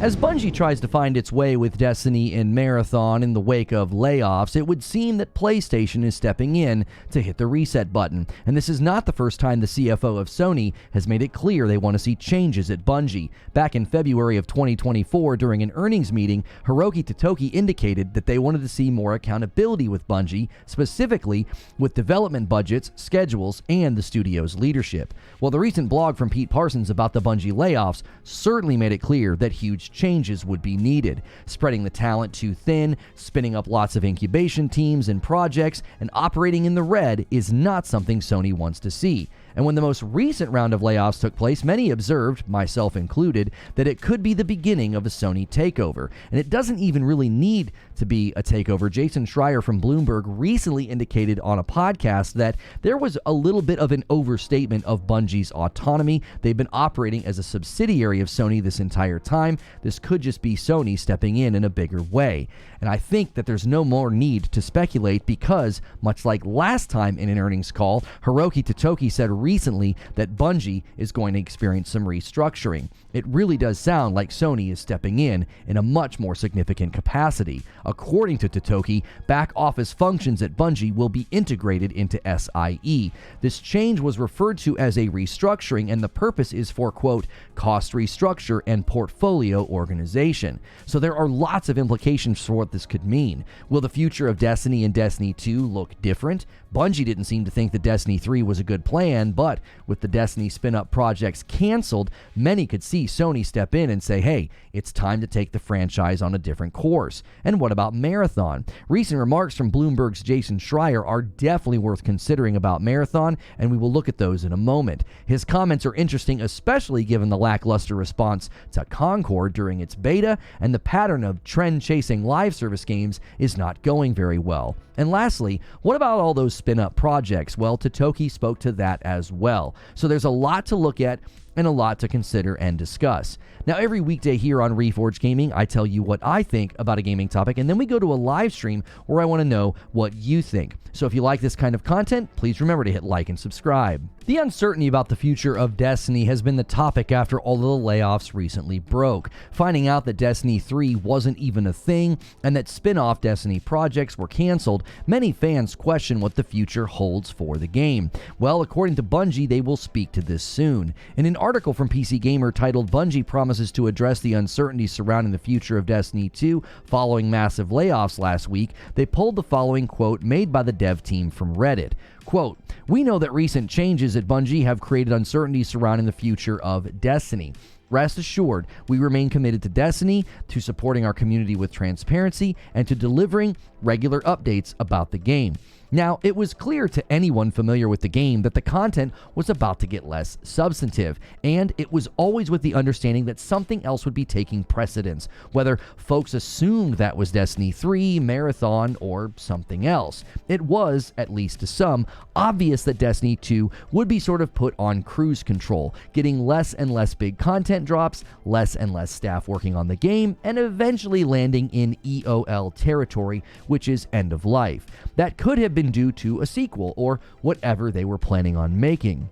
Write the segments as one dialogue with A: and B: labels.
A: As Bungie tries to find its way with Destiny and Marathon in the wake of layoffs, it would seem that PlayStation is stepping in to hit the reset button. And this is not the first time the CFO of Sony has made it clear they want to see changes at Bungie. Back in February of 2024, during an earnings meeting, Hiroki Totoki indicated that they wanted to see more accountability with Bungie, specifically with development budgets, schedules, and the studio's leadership. Well, the recent blog from Pete Parsons about the Bungie layoffs certainly made it clear that huge changes would be needed. Spreading the talent too thin, spinning up lots of incubation teams and projects, and operating in the red is not something Sony wants to see. And when the most recent round of layoffs took place, many observed, myself included, that it could be the beginning of a Sony takeover. And it doesn't even really need to be a takeover. Jason Schreier from Bloomberg recently indicated on a podcast that there was a little bit of an overstatement of Bungie's autonomy. They've been operating as a subsidiary of Sony this entire time. This could just be Sony stepping in a bigger way. And I think that there's no more need to speculate because, much like last time in an earnings call, Hiroki Totoki said recently that Bungie is going to experience some restructuring. It really does sound like Sony is stepping in a much more significant capacity. According to Totoki, back office functions at Bungie will be integrated into SIE. This change was referred to as a restructuring, and the purpose is for, quote, cost restructure and portfolio organization. So there are lots of implications for what this could mean. Will the future of Destiny and Destiny 2 look different? Bungie didn't seem to think that Destiny 3 was a good plan, but with the Destiny spin-up projects canceled, many could see Sony step in and say, hey, it's time to take the franchise on a different course. And what about Marathon? Recent remarks from Bloomberg's Jason Schreier are definitely worth considering about Marathon, and we will look at those in a moment. His comments are interesting, especially given the lackluster response to Concord during its beta, and the pattern of trend-chasing live service games is not going very well. And lastly, what about all those spin-up projects? Well, Totoki spoke to that as well. So there's a lot to look at and a lot to consider and discuss. Now, every weekday here on Reforge Gaming, I tell you what I think about a gaming topic, and then we go to a live stream where I want to know what you think. So if you like this kind of content, please remember to hit like and subscribe. The uncertainty about the future of Destiny has been the topic after all of the layoffs recently broke. Finding out that Destiny 3 wasn't even a thing and that spin-off Destiny projects were canceled, many fans question what the future holds for the game. Well, according to Bungie, they will speak to this soon. In an article from PC Gamer titled "Bungie Promises to Address the Uncertainty Surrounding the Future of Destiny 2 Following Massive Layoffs" last week, they pulled the following quote made by the dev team from Reddit. Quote, "We know that recent changes at Bungie have created uncertainty surrounding the future of Destiny. Rest assured, we remain committed to Destiny, to supporting our community with transparency, and to delivering regular updates about the game." Now, it was clear to anyone familiar with the game that the content was about to get less substantive, and it was always with the understanding that something else would be taking precedence, whether folks assumed that was Destiny 3, Marathon, or something else. It was, at least to some, obvious that Destiny 2 would be sort of put on cruise control, getting less and less big content drops, less and less staff working on the game, and eventually landing in EOL territory, which is end of life. That could have been due to a sequel or whatever they were planning on making.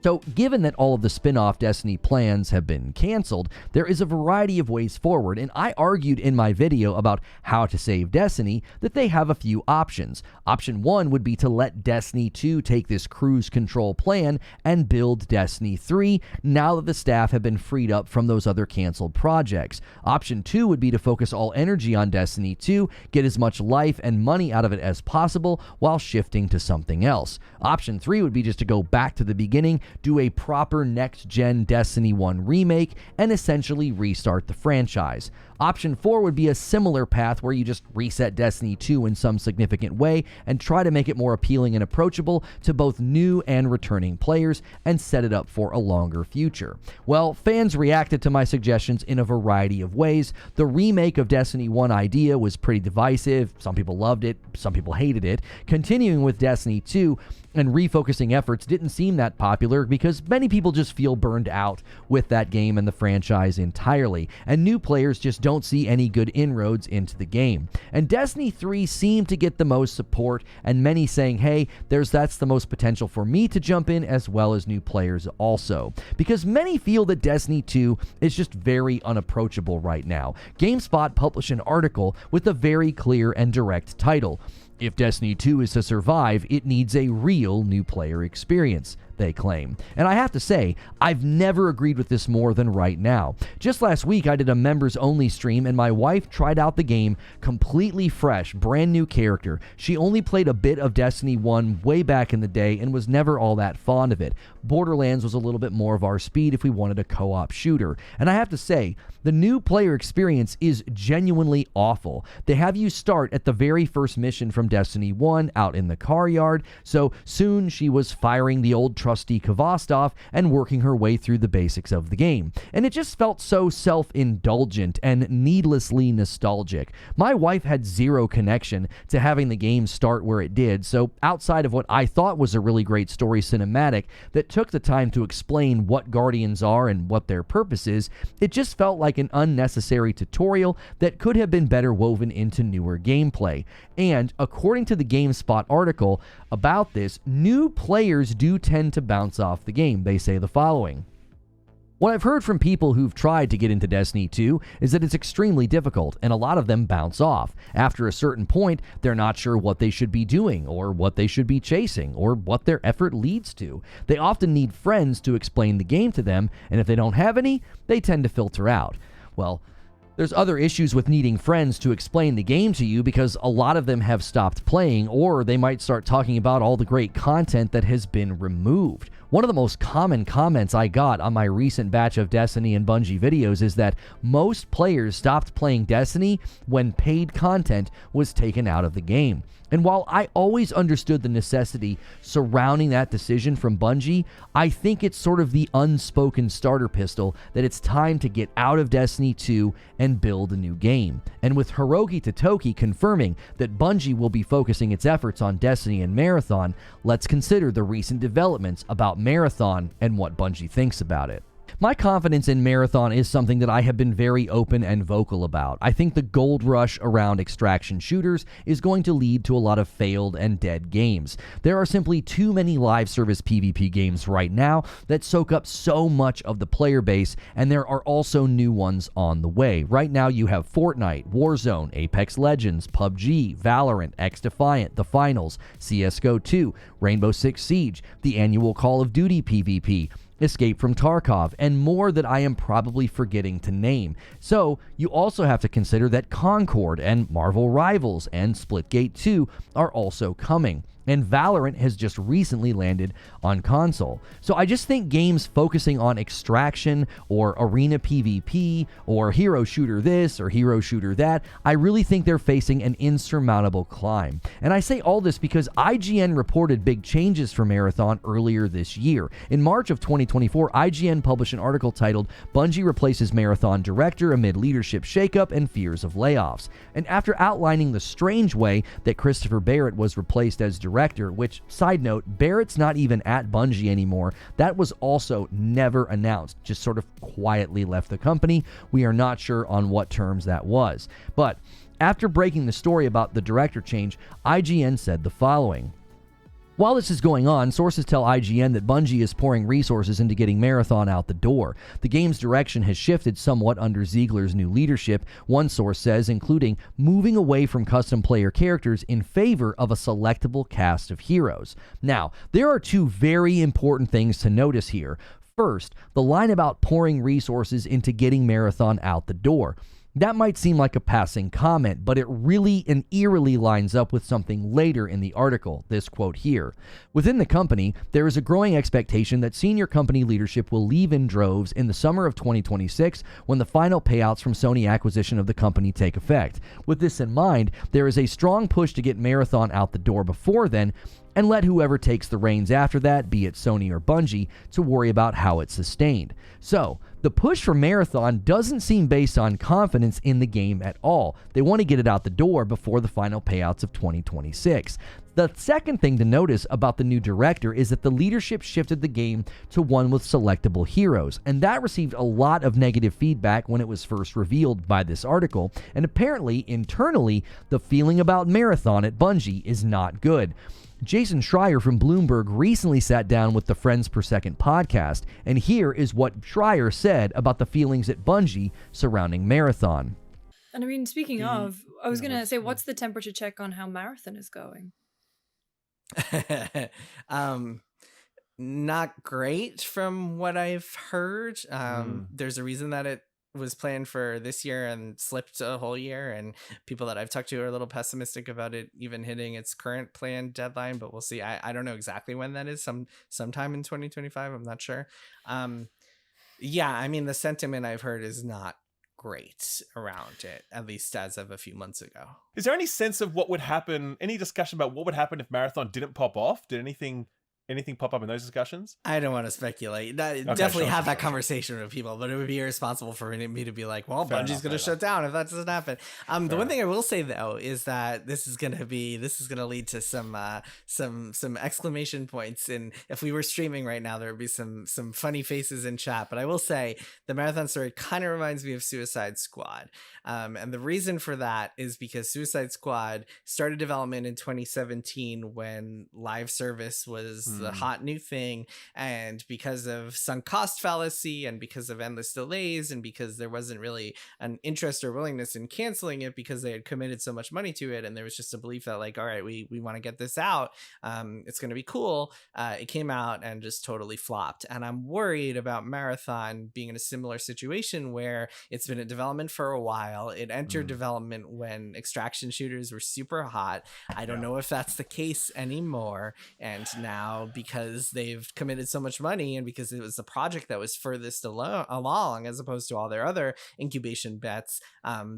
A: So, given that all of the spin-off Destiny plans have been canceled, there is a variety of ways forward, and I argued in my video about how to save Destiny that they have a few options. Option 1 would be to let Destiny 2 take this cruise control plan and build Destiny 3 now that the staff have been freed up from those other canceled projects. Option 2 would be to focus all energy on Destiny 2, get as much life and money out of it as possible while shifting to something else. Option 3 would be just to go back to the beginning, do a proper next-gen Destiny 1 remake, and essentially restart the franchise. Option 4 would be a similar path where you just reset Destiny 2 in some significant way and try to make it more appealing and approachable to both new and returning players and set it up for a longer future. Well, fans reacted to my suggestions in a variety of ways. The remake of Destiny 1 idea was pretty divisive. Some people loved it, some people hated it. Continuing with Destiny 2 and refocusing efforts didn't seem that popular popular because many people just feel burned out with that game and the franchise entirely, and new players just don't see any good inroads into the game. And Destiny 3 seemed to get the most support, and many saying, hey, that's the most potential for me to jump in, as well as new players also. Because many feel that Destiny 2 is just very unapproachable right now. GameSpot published an article with a very clear and direct title: "If Destiny 2 is to survive, it needs a real new player experience," they claim. And I have to say, I've never agreed with this more than right now. Just last week, I did a members-only stream, and my wife tried out the game completely fresh, brand new character. She only played a bit of Destiny 1 way back in the day and was never all that fond of it. Borderlands was a little bit more of our speed if we wanted a co-op shooter. And I have to say, the new player experience is genuinely awful. They have you start at the very first mission from Destiny 1 out in the car yard, so soon she was firing the old trusty Kvostov and working her way through the basics of the game. And it just felt so self-indulgent and needlessly nostalgic. My wife had zero connection to having the game start where it did, so outside of what I thought was a really great story cinematic that took the time to explain what Guardians are and what their purpose is, it just felt like an unnecessary tutorial that could have been better woven into newer gameplay. And according to the GameSpot article about this, new players do tend to bounce off the game. They say the following: "What I've heard from people who've tried to get into Destiny 2 is that it's extremely difficult, and a lot of them bounce off. After a certain point, they're not sure what they should be doing, or what they should be chasing, or what their effort leads to. They often need friends to explain the game to them, and if they don't have any, they tend to filter out." Well, there's other issues with needing friends to explain the game to you, because a lot of them have stopped playing, or they might start talking about all the great content that has been removed. One of the most common comments I got on my recent batch of Destiny and Bungie videos is that most players stopped playing Destiny when paid content was taken out of the game. And while I always understood the necessity surrounding that decision from Bungie, I think it's sort of the unspoken starter pistol that it's time to get out of Destiny 2 and build a new game. And with Hiroki Totoki confirming that Bungie will be focusing its efforts on Destiny and Marathon, let's consider the recent developments about Marathon and what Bungie thinks about it. My confidence in Marathon is something that I have been very open and vocal about. I think the gold rush around extraction shooters is going to lead to a lot of failed and dead games. There are simply too many live service PvP games right now that soak up so much of the player base, and there are also new ones on the way. Right now you have Fortnite, Warzone, Apex Legends, PUBG, Valorant, XDefiant, The Finals, CSGO 2, Rainbow Six Siege, the annual Call of Duty PvP, Escape from Tarkov, and more that I am probably forgetting to name. So you also have to consider that Concord and Marvel Rivals and Splitgate 2 are also coming. And Valorant has just recently landed on console. So I just think games focusing on extraction or arena PvP or hero shooter this or hero shooter that, I really think they're facing an insurmountable climb. And I say all this because IGN reported big changes for Marathon earlier this year. In March of 2024, IGN published an article titled "Bungie Replaces Marathon Director Amid Leadership Shakeup and Fears of Layoffs." And after outlining the strange way that Christopher Barrett was replaced as director, which, side note, Barrett's not even at Bungie anymore. That was also never announced, just sort of quietly left the company. We are not sure on what terms that was. But after breaking the story about the director change, IGN said the following: "While this is going on, sources tell IGN that Bungie is pouring resources into getting Marathon out the door. The game's direction has shifted somewhat under Ziegler's new leadership," one source says, including moving away from custom player characters in favor of a selectable cast of heroes. Now, there are two very important things to notice here. First, the line about pouring resources into getting Marathon out the door. That might seem like a passing comment, but it really and eerily lines up with something later in the article, this quote here. "Within the company, there is a growing expectation that senior company leadership will leave in droves in the summer of 2026 when the final payouts from Sony acquisition of the company take effect. With this in mind, there is a strong push to get Marathon out the door before then, and let whoever takes the reins after that, be it Sony or Bungie, to worry about how it's sustained." So, the push for Marathon doesn't seem based on confidence in the game at all. They want to get it out the door before the final payouts of 2026. The second thing to notice about the new director is that the leadership shifted the game to one with selectable heroes, and that received a lot of negative feedback when it was first revealed by this article, and apparently, internally, the feeling about Marathon at Bungie is not good. Jason Schreier from Bloomberg recently sat down with the Friends Per Second podcast, and here is what Schreier said about the feelings at Bungie surrounding Marathon.
B: And I mean, speaking of, I was going to say, what's the temperature check on how Marathon is going?
C: Not great from what I've heard. There's a reason that it was planned for this year and slipped a whole year, and people that I've talked to are a little pessimistic about it even hitting its current planned deadline, but we'll see. I don't know exactly when that is, sometime in 2025. I'm not sure. Yeah, I mean, the sentiment I've heard is not great around it, at least as of a few months ago.
D: Is there any sense of what would happen, any discussion about what would happen if Marathon didn't pop off? Did anything pop up in those discussions?
C: I don't want to speculate. Definitely have that conversation with people, but it would be irresponsible for me to be like, well, Bungie's going to shut down if that doesn't happen. The one thing I will say though is that this is going to lead to some exclamation points, and if we were streaming right now, there would be some funny faces in chat. But I will say the Marathon story kind of reminds me of Suicide Squad, and the reason for that is because Suicide Squad started development in 2017 when live service was the hot new thing, and because of sunk cost fallacy and because of endless delays and because there wasn't really an interest or willingness in canceling it because they had committed so much money to it, and there was just a belief that like, all right, we want to get this out, it's going to be cool, it came out and just totally flopped. And I'm worried about Marathon being in a similar situation where it's been in development for a while. It entered development when extraction shooters were super hot. I don't know if that's the case anymore, and now because they've committed so much money and because it was the project that was furthest along as opposed to all their other incubation bets,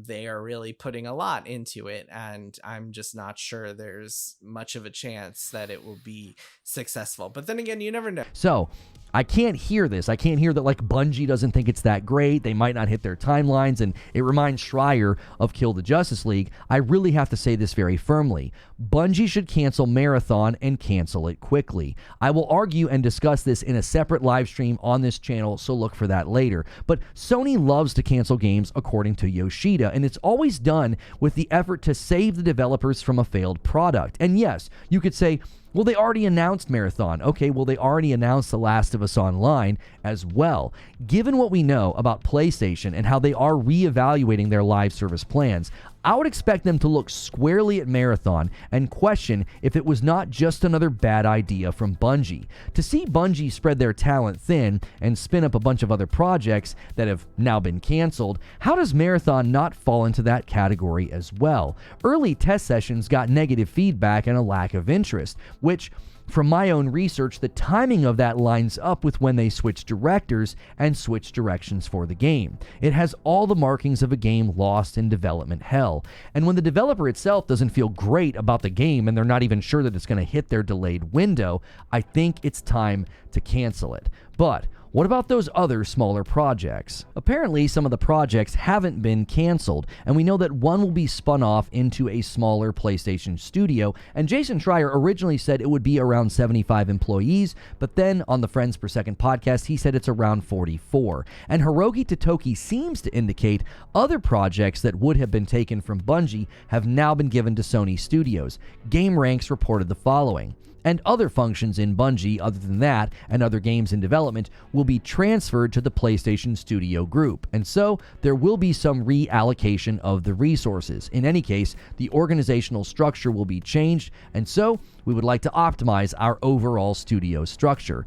C: they are really putting a lot into it, and I'm just not sure there's much of a chance that it will be successful. But then again, you never know.
A: So I can't hear this. I can't hear that like Bungie doesn't think it's that great. They might not hit their timelines, and it reminds Schreier of Kill the Justice League. I really have to say this very firmly. Bungie should cancel Marathon and cancel it quickly. I will argue and discuss this in a separate live stream on this channel, so look for that later. But Sony loves to cancel games according to Yoshida, and it's always done with the effort to save the developers from a failed product. And yes, you could say, well, they already announced Marathon. Okay, well, they already announced The Last of Us Online as well. Given what we know about PlayStation and how they are reevaluating their live service plans, I would expect them to look squarely at Marathon and question if it was not just another bad idea from Bungie. To see Bungie spread their talent thin and spin up a bunch of other projects that have now been canceled, how does Marathon not fall into that category as well? Early test sessions got negative feedback and a lack of interest, which, from my own research, the timing of that lines up with when they switched directors and switched directions for the game. It has all the markings of a game lost in development hell. And when the developer itself doesn't feel great about the game and they're not even sure that it's going to hit their delayed window, I think it's time to cancel it. But what about those other smaller projects? Apparently, some of the projects haven't been canceled, and we know that one will be spun off into a smaller PlayStation studio, and Jason Schreier originally said it would be around 75 employees, but then on the Friends Per Second podcast, he said it's around 44. And Hiroki Totoki seems to indicate other projects that would have been taken from Bungie have now been given to Sony Studios. GameRanks reported the following: and other functions in Bungie other than that and other games in development will be transferred to the PlayStation Studio Group, and so there will be some reallocation of the resources. In any case, the organizational structure will be changed, and so we would like to optimize our overall studio structure.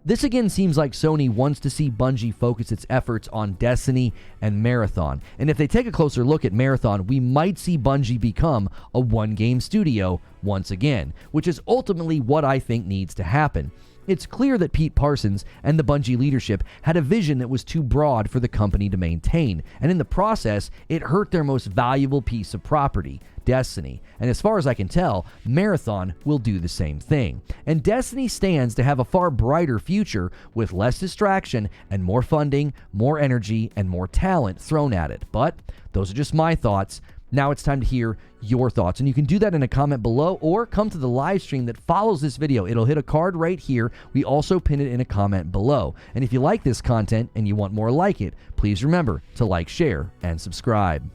A: This again seems like Sony wants to see Bungie focus its efforts on Destiny and Marathon. And if they take a closer look at Marathon, we might see Bungie become a one-game studio once again, which is ultimately what I think needs to happen. It's clear that Pete Parsons and the Bungie leadership had a vision that was too broad for the company to maintain, and in the process, it hurt their most valuable piece of property, Destiny. And as far as I can tell, Marathon will do the same thing. And Destiny stands to have a far brighter future with less distraction and more funding, more energy, and more talent thrown at it. But those are just my thoughts. Now it's time to hear your thoughts, and you can do that in a comment below or come to the live stream that follows this video. It'll hit a card right here. We also pin it in a comment below. And if you like this content and you want more like it, please remember to like, share, and subscribe.